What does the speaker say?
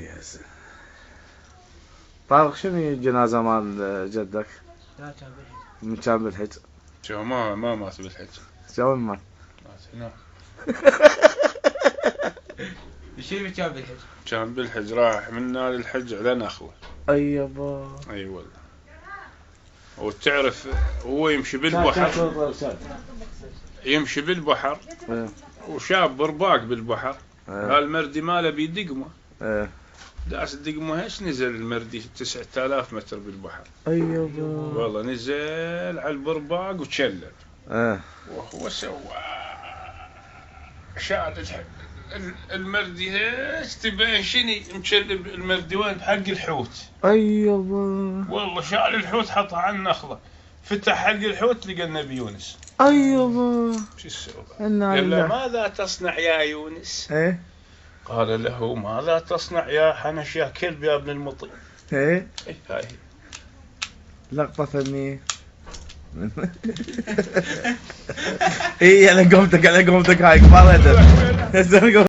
يا زين. طارق شنو الجنازة مال جدك؟ لا كان بالحج. من كان بالحج؟ شو ما مات بالحج. شو وين مات؟ مات هناك. شنو كان بالحج؟ كان بالحج راح من نادي الحج على نخلة. اي يابا. اي والله. وتعرف هو يمشي بالبحر. يمشي بالبحر. وشاب برباق بالبحر. هالمردي ماله بيدقمه. داس الدقمه ايش نزل المردي 9000 متر بالبحر. اي يابا. والله نزل على البرباق وتشلل. وهو سوى شال المردي ايش تبين شني مشلب المردي وين بحق الحوت. اي يابا. والله شال الحوت حطها على النخله فتح حق الحوت لقى النبي يونس. اي يابا. شو السوى؟ قال له ماذا تصنع يا يونس؟ ايه قال له ماذا تصنع يا حنش يا كلب يا ابن المطي. ايه هاي لقطة فنية. ايه انا قمتك هاي كفاية.